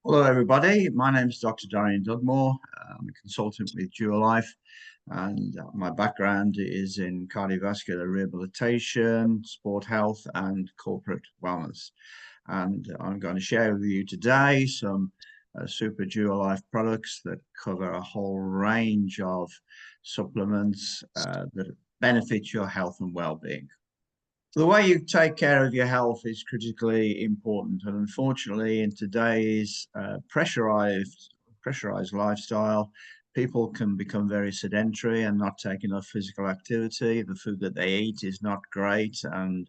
Hello, everybody. My name is Dr. Dorian Dugmore. I'm a consultant with DuoLife, and my background is in cardiovascular rehabilitation, sport health, and corporate wellness. And I'm going to share with you today some super DuoLife products that cover a whole range of supplements that benefit your health and well-being. The way you take care of your health is critically important, and unfortunately, in today's pressurized lifestyle, people can become very sedentary and not take enough physical activity. The food that they eat is not great and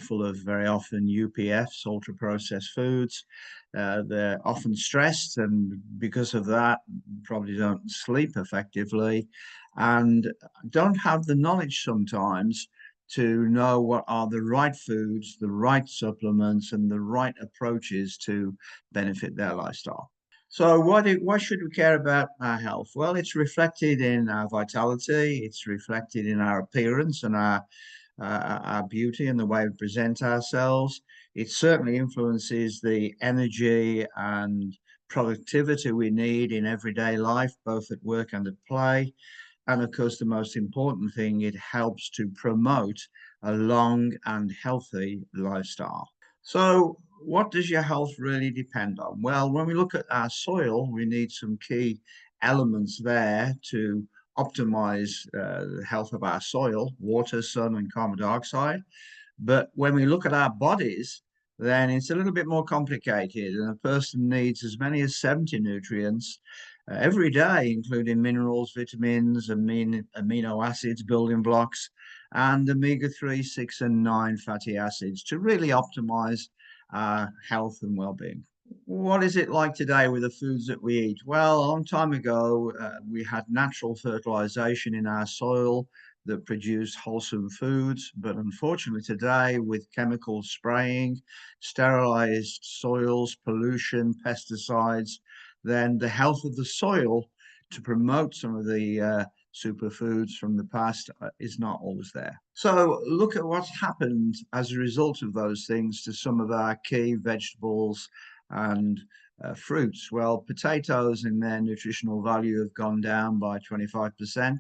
full of very often UPFs, ultra processed foods. They're often stressed, and because of that, probably don't sleep effectively and don't have the knowledge sometimes to know what are the right foods, the right supplements, and the right approaches to benefit their lifestyle. So why should we care about our health? Well, it's reflected in our vitality, it's reflected in our appearance and our beauty and the way we present ourselves. It certainly influences the energy and productivity we need in everyday life, both at work and at play. And of course, the most important thing, it helps to promote a long and healthy lifestyle. So, what does your health really depend on? Well, when we look at our soil, we need some key elements there to optimize the health of our soil: water, sun, and carbon dioxide. But when we look at our bodies, then it's a little bit more complicated, and a person needs as many as 70 nutrients every day, including minerals, vitamins, amino acids, building blocks, and omega-3, 6, and 9 fatty acids to really optimize our health and well-being. What is it like today with the foods that we eat? Well, a long time ago, we had natural fertilization in our soil that produced wholesome foods. But unfortunately, today, with chemical spraying, sterilized soils, pollution, pesticides, then the health of the soil to promote some of the superfoods from the past is not always there. So look at what's happened as a result of those things to some of our key vegetables and fruits. Well, potatoes in their nutritional value have gone down by 25%,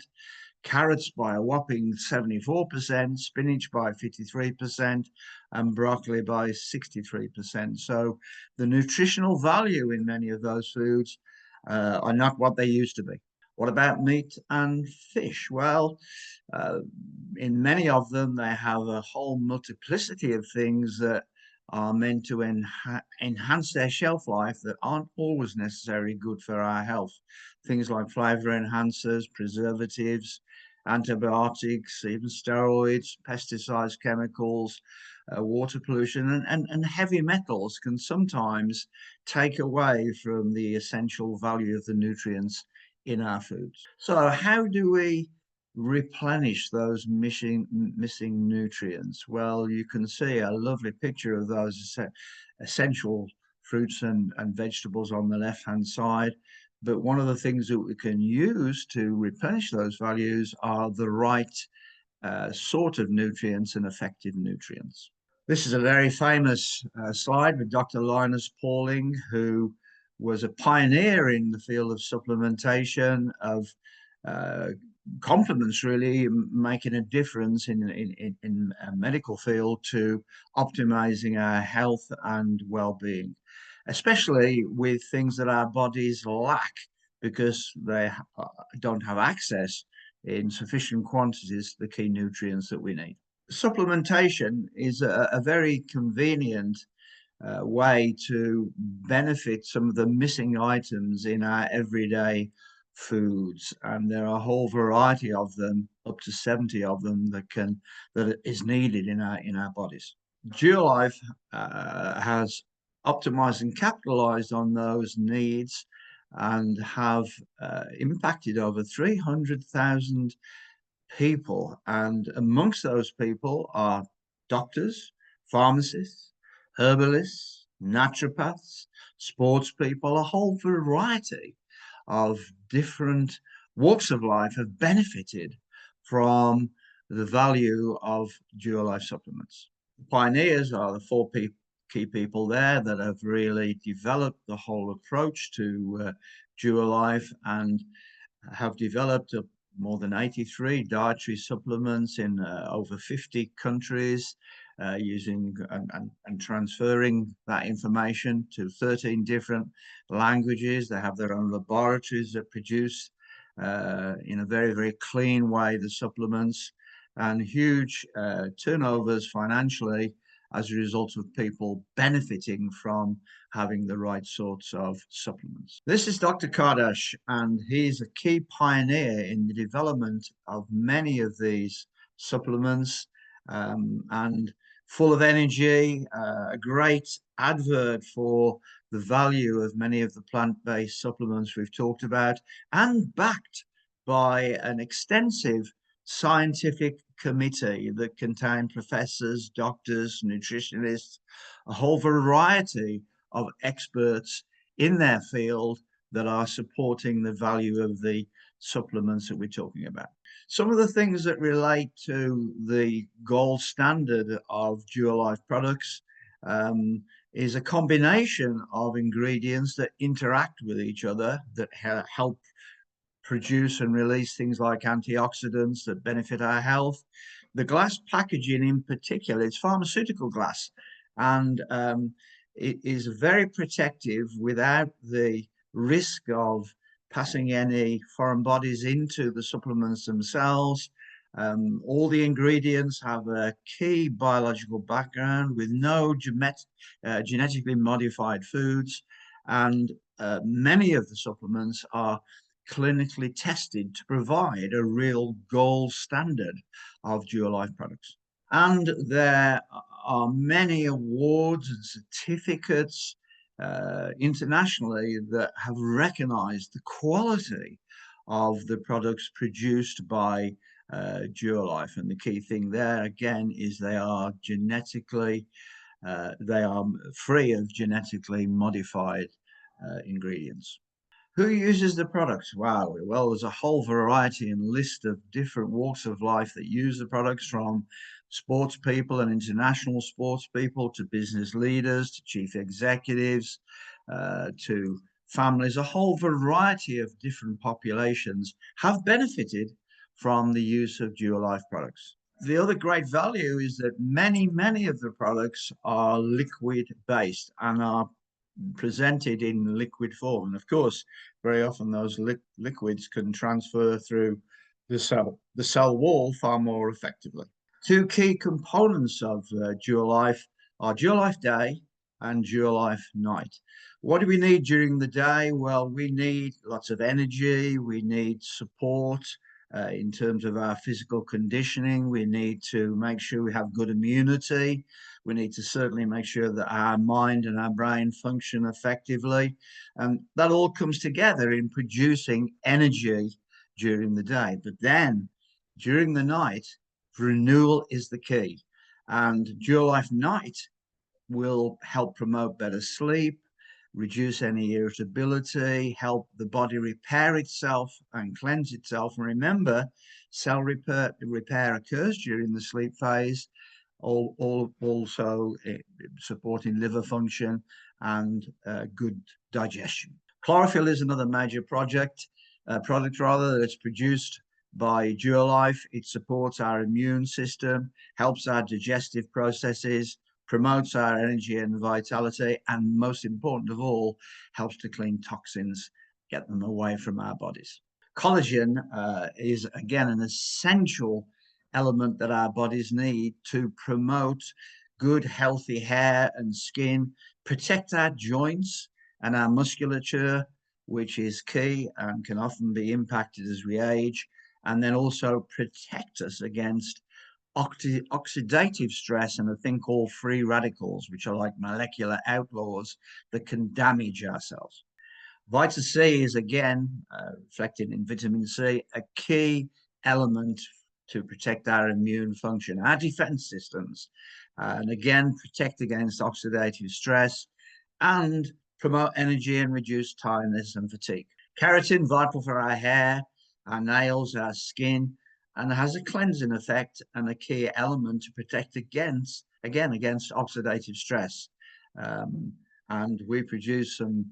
carrots by a whopping 74%, spinach by 53%, and broccoli by 63%. So the nutritional value in many of those foods are not what they used to be. What about meat and fish? Well, uh, in many of them, they have a whole multiplicity of things that are meant to enhance their shelf life that aren't always necessarily good for our health. Things like flavor enhancers, preservatives, antibiotics, even steroids, pesticides, chemicals, water pollution, and heavy metals can sometimes take away from the essential value of the nutrients in our foods. So, how do we replenish those missing nutrients? Well, you can see a lovely picture of those essential fruits and vegetables on the left hand side. But one of the things that we can use to replenish those values are the right sort of nutrients and effective nutrients. This is a very famous slide with Dr. Linus Pauling, who was a pioneer in the field of supplementation, of uh, complements really making a difference in a medical field to optimizing our health and well-being, especially with things that our bodies lack because they don't have access in sufficient quantities to the key nutrients that we need. Supplementation is a very convenient way to benefit some of the missing items in our everyday foods, and there are a whole variety of them, up to 70 of them that is needed in our bodies. DuoLife has optimized and capitalized on those needs and have impacted over 300,000 people. And amongst those people are doctors, pharmacists, herbalists, naturopaths, sports people, a whole variety of different walks of life have benefited from the value of DuoLife supplements. The pioneers are the four key people there that have really developed the whole approach to DuoLife, and have developed more than 83 dietary supplements in over 50 countries, using and transferring that information to 13 different languages. They have their own laboratories that produce in a very, very clean way the supplements, and huge turnovers financially as a result of people benefiting from having the right sorts of supplements. This is Dr. Kardash, and he's a key pioneer in the development of many of these supplements, and full of energy, a great advert for the value of many of the plant-based supplements we've talked about, and backed by an extensive scientific committee that contained professors, doctors, nutritionists, a whole variety of experts in their field that are supporting the value of the supplements that we're talking about. Some of the things that relate to the gold standard of DuoLife products is a combination of ingredients that interact with each other, that help produce and release things like antioxidants that benefit our health. The glass packaging in particular, it's pharmaceutical glass, and it is very protective without the risk of passing any foreign bodies into the supplements themselves. All the ingredients have a key biological background with no genetically modified foods, and many of the supplements are clinically tested to provide a real gold standard of DuoLife products. And there are many awards and certificates internationally that have recognized the quality of the products produced by DuoLife. And the key thing there again is they are free of genetically modified ingredients. Who uses the products? Wow, well, there's a whole variety and list of different walks of life that use the products, from sports people and international sports people to business leaders to chief executives to families. A whole variety of different populations have benefited from the use of DuoLife products. The other great value is that many of the products are liquid based and are presented in liquid form. And of course, very often those liquids can transfer through the cell wall far more effectively. Two key components of DuoLife are DuoLife Day and DuoLife Night. What do we need during the day? Well, we need lots of energy. We need support in terms of our physical conditioning. We need to make sure we have good immunity. We need to certainly make sure that our mind and our brain function effectively. And that all comes together in producing energy during the day. But then during the night, renewal is the key. And DuoLife Night will help promote better sleep, reduce any irritability, help the body repair itself and cleanse itself. And remember, cell repair occurs during the sleep phase, also supporting liver function and good digestion. Chlorophyll is another major product that's produced by DuoLife. It supports our immune system, helps our digestive processes, promotes our energy and vitality, and most important of all, helps to clean toxins, get them away from our bodies. Collagen is again an essential element that our bodies need to promote good, healthy hair and skin, protect our joints and our musculature, which is key and can often be impacted as we age, and then also protect us against oxidative stress and a thing called free radicals, which are like molecular outlaws that can damage our cells. Vitamin C is again reflected in vitamin C, a key element to protect our immune function, our defense systems, and again protect against oxidative stress and promote energy and reduce tiredness and fatigue. Keratin, vital for our hair, our nails, our skin, and has a cleansing effect and a key element to protect against oxidative stress. And we produce some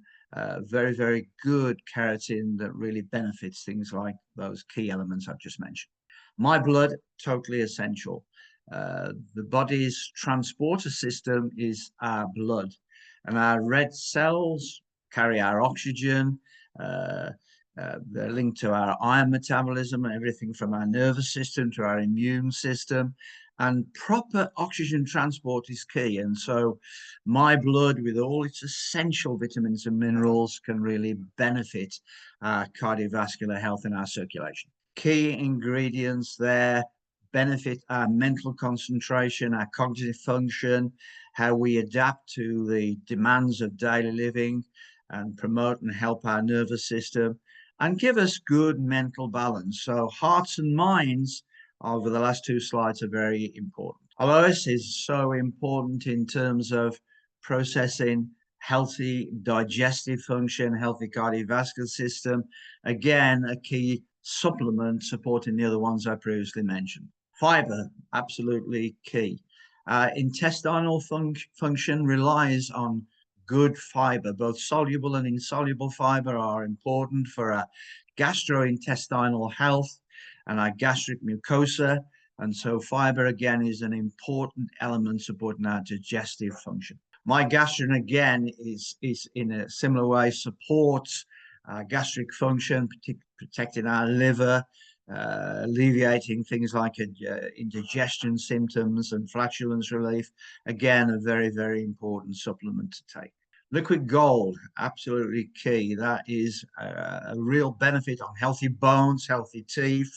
very, very good keratin that really benefits things like those key elements I've just mentioned. My blood, totally essential. The body's transporter system is our blood, and our red cells carry our oxygen. Uh, they're linked to our iron metabolism and everything from our nervous system to our immune system. And proper oxygen transport is key. And so my blood, with all its essential vitamins and minerals, can really benefit our cardiovascular health and our circulation. Key ingredients there benefit our mental concentration, our cognitive function, how we adapt to the demands of daily living, and promote and help our nervous system, and give us good mental balance. So hearts and minds over the last two slides are very important. Although this is so important in terms of processing healthy digestive function, healthy cardiovascular system, again, a key supplement supporting the other ones I previously mentioned. Fiber, absolutely key. Intestinal function relies on good fiber. Both soluble and insoluble fiber are important for our gastrointestinal health and our gastric mucosa. And so fiber, again, is an important element supporting our digestive function. My gastrin, again, is in a similar way, supports gastric function, protecting our liver, alleviating things like indigestion symptoms and flatulence relief. Again, a very, very important supplement to take. Liquid gold, absolutely key. That is a real benefit on healthy bones, healthy teeth.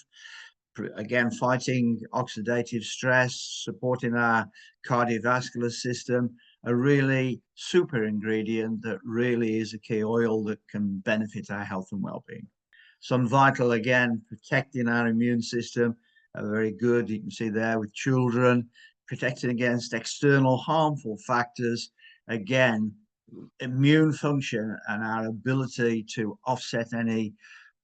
Again, fighting oxidative stress, supporting our cardiovascular system, a really super ingredient that really is a key oil that can benefit our health and well-being. Sun Vital, again, protecting our immune system, very good. You can see there with children, protecting against external harmful factors. Again, immune function and our ability to offset any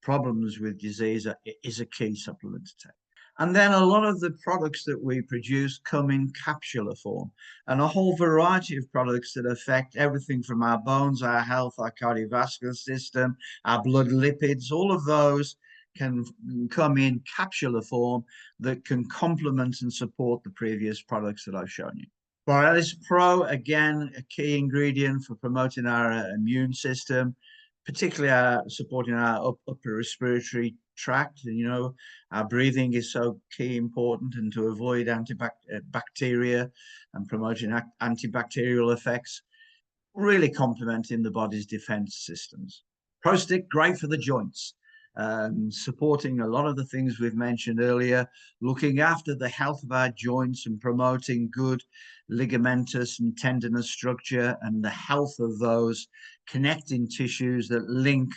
problems with disease is a key supplement to take. And then a lot of the products that we produce come in capsular form, and a whole variety of products that affect everything from our bones, our health, our cardiovascular system, our blood lipids. All of those can come in capsular form that can complement and support the previous products that I've shown you. Borealis Pro, again, a key ingredient for promoting our immune system, particularly supporting our upper respiratory tract. You know, our breathing is so key important, and to avoid bacteria and promoting antibacterial effects, really complementing the body's defense systems. ProStick, great for the joints. Supporting a lot of the things we've mentioned earlier, looking after the health of our joints and promoting good ligamentous and tendinous structure and the health of those connecting tissues that link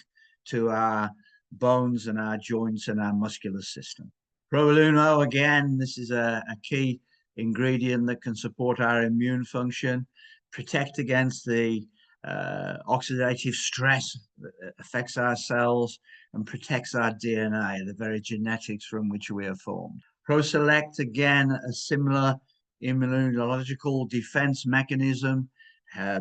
to our bones and our joints and our muscular system. Provoluno, again, this is a key ingredient that can support our immune function, protect against the oxidative stress that affects our cells, and protects our DNA, the very genetics from which we are formed. ProSelect, again, a similar immunological defense mechanism,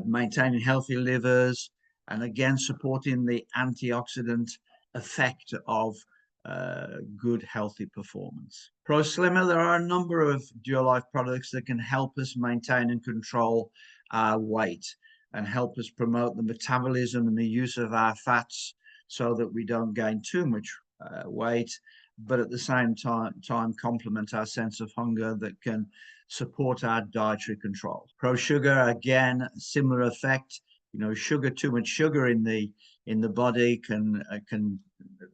maintaining healthy livers, and again, supporting the antioxidant effect of good, healthy performance. ProSlimmer, there are a number of DuoLife products that can help us maintain and control our weight and help us promote the metabolism and the use of our fats so that we don't gain too much weight, but at the same time complement our sense of hunger that can support our dietary control. Pro Sugar, again, similar effect. You know, too much sugar in the body can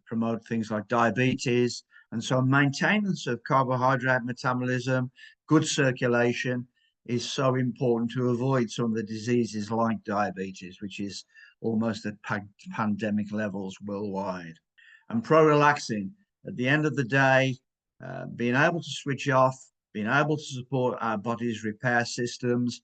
promote things like diabetes, and so maintenance of carbohydrate metabolism, good circulation is so important to avoid some of the diseases like diabetes, which is almost at pandemic levels worldwide. And pro-relaxing, at the end of the day, being able to switch off, being able to support our body's repair systems,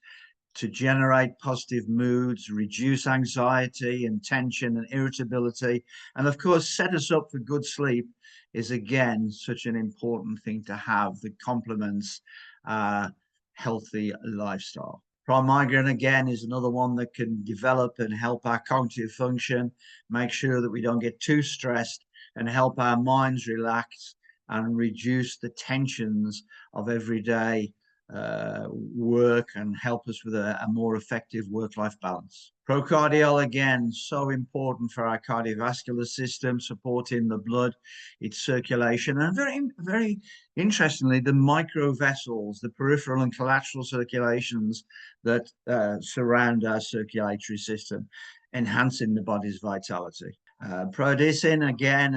to generate positive moods, reduce anxiety and tension and irritability, and of course, set us up for good sleep is again such an important thing to have that complements our healthy lifestyle. Pro-migraine, again, is another one that can develop and help our cognitive function, make sure that we don't get too stressed, and help our minds relax and reduce the tensions of everyday work and help us with a more effective work-life balance. Procardial, again, so important for our cardiovascular system, supporting the blood, its circulation, and very interestingly, the microvessels, the peripheral and collateral circulations that surround our circulatory system, enhancing the body's vitality. Prodicin, again,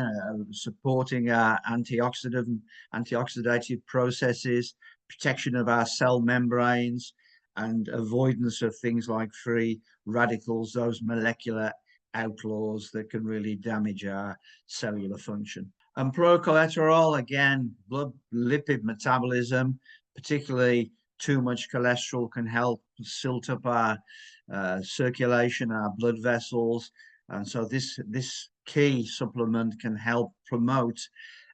supporting our antioxidative processes, protection of our cell membranes, and avoidance of things like free radicals, those molecular outlaws that can really damage our cellular function. And procholesterol, again, blood lipid metabolism, particularly too much cholesterol can help silt up our circulation, our blood vessels. And so this key supplement can help promote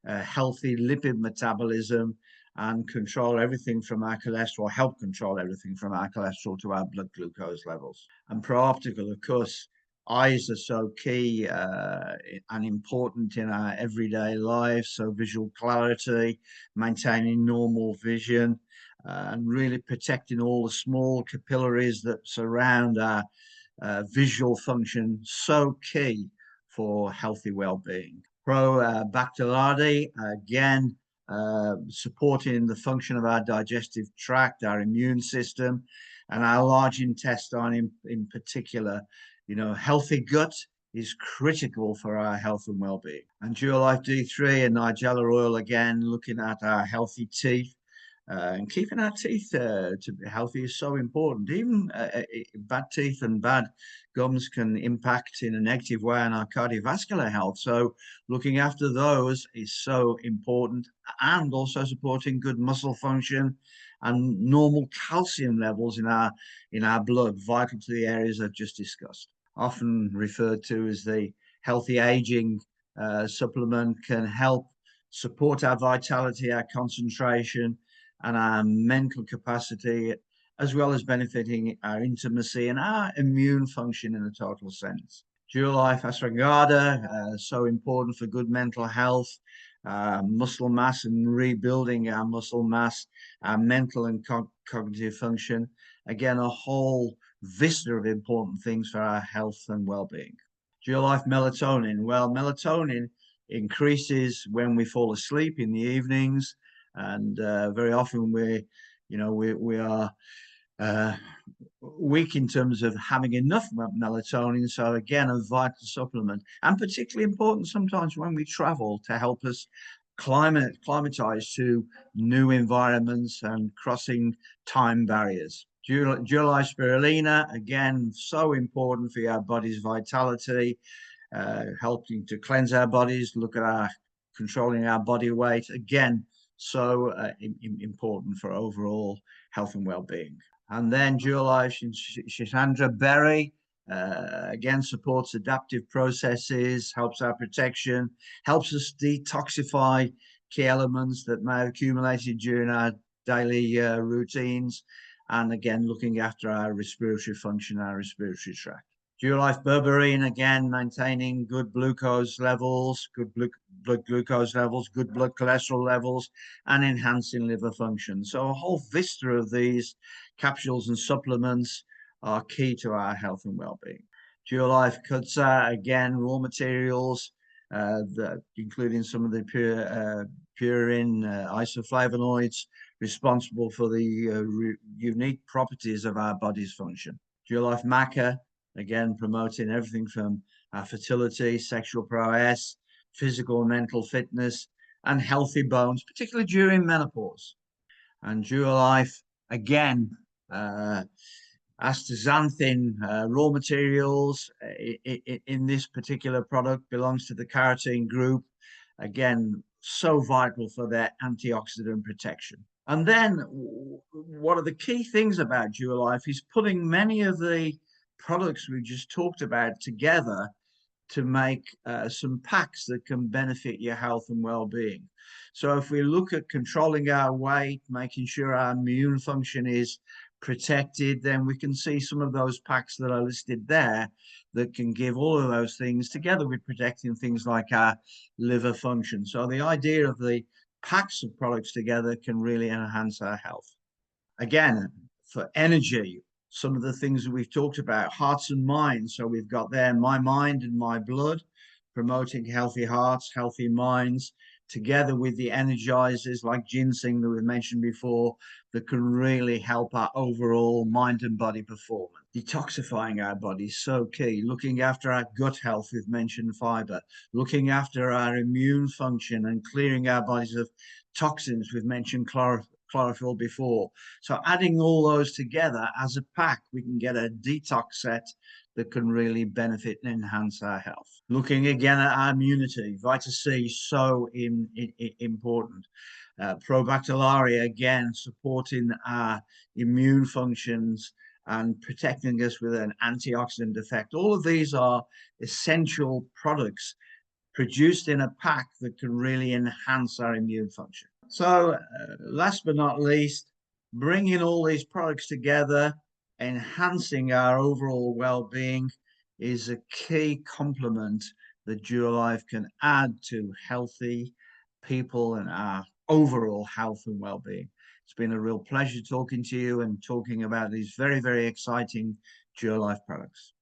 healthy lipid metabolism and control everything from our cholesterol, help control everything from our cholesterol to our blood glucose levels. And pro-optical, of course, eyes are so key and important in our everyday lives. So visual clarity, maintaining normal vision, and really protecting all the small capillaries that surround our visual function, so key for healthy well-being. Pro-Bactilladi, again, supporting the function of our digestive tract, our immune system, and our large intestine in particular. You know, healthy gut is critical for our health and well-being. And DuoLife D3 and Nigella oil, again, looking at our healthy teeth. And keeping our teeth to be healthy is so important. Even bad teeth and bad gums can impact in a negative way on our cardiovascular health. So looking after those is so important, and also supporting good muscle function and normal calcium levels in our blood, vital to the areas I've just discussed. Often referred to as the healthy aging supplement, can help support our vitality, our concentration, and our mental capacity, as well as benefiting our intimacy and our immune function in a total sense. DuoLife ashwagandha, so important for good mental health, muscle mass and rebuilding our muscle mass, our mental and cognitive function. Again, a whole vista of important things for our health and well-being. DuoLife melatonin. Well, melatonin increases when we fall asleep in the evenings, and very often we are weak in terms of having enough melatonin. So again, a vital supplement, and particularly important sometimes when we travel, to help us climatize to new environments and crossing time barriers. DuoLife spirulina, again, so important for our body's vitality, helping to cleanse our bodies, look at our controlling our body weight. Again, so important for overall health and well-being. And then DuoLife Schisandra berry, again, supports adaptive processes, helps our protection, helps us detoxify key elements that may have accumulated during our daily routines, and again, looking after our respiratory function, our respiratory tract. DuoLife berberine, again, maintaining good glucose levels, good blood glucose levels, good blood cholesterol levels, and enhancing liver function. So a whole vista of these capsules and supplements are key to our health and well-being. DuoLife Kudza, again, raw materials, including some of the purine isoflavonoids, responsible for the unique properties of our body's function. DuoLife Maca, again, promoting everything from our fertility, sexual prowess, physical and mental fitness, and healthy bones, particularly during menopause. And DuoLife, again, astaxanthin raw materials in this particular product belongs to the carotene group. Again, so vital for their antioxidant protection. And then one of the key things about DuoLife is putting many of the products we just talked about together to make some packs that can benefit your health and well-being. So if we look at controlling our weight, making sure our immune function is protected, then we can see some of those packs that are listed there that can give all of those things together with protecting things like our liver function. So the idea of the packs of products together can really enhance our health. Again, for energy, some of the things that we've talked about, hearts and minds. So we've got there my mind and my blood, promoting healthy hearts, healthy minds, together with the energizers like ginseng that we mentioned before, that can really help our overall mind and body performance. Detoxifying our body is so key. Looking after our gut health, we've mentioned fiber. Looking after our immune function and clearing our bodies of toxins, we've mentioned chlorophyll before. So adding all those together as a pack, we can get a detox set that can really benefit and enhance our health. Looking again at our immunity, vitamin C so important. Probacteriaria, again, supporting our immune functions and protecting us with an antioxidant effect. All of these are essential products produced in a pack that can really enhance our immune function. So last but not least, bringing all these products together, enhancing our overall well-being is a key complement that DuoLife can add to healthy people and our overall health and well-being. It's been a real pleasure talking to you and talking about these very, very exciting DuoLife products.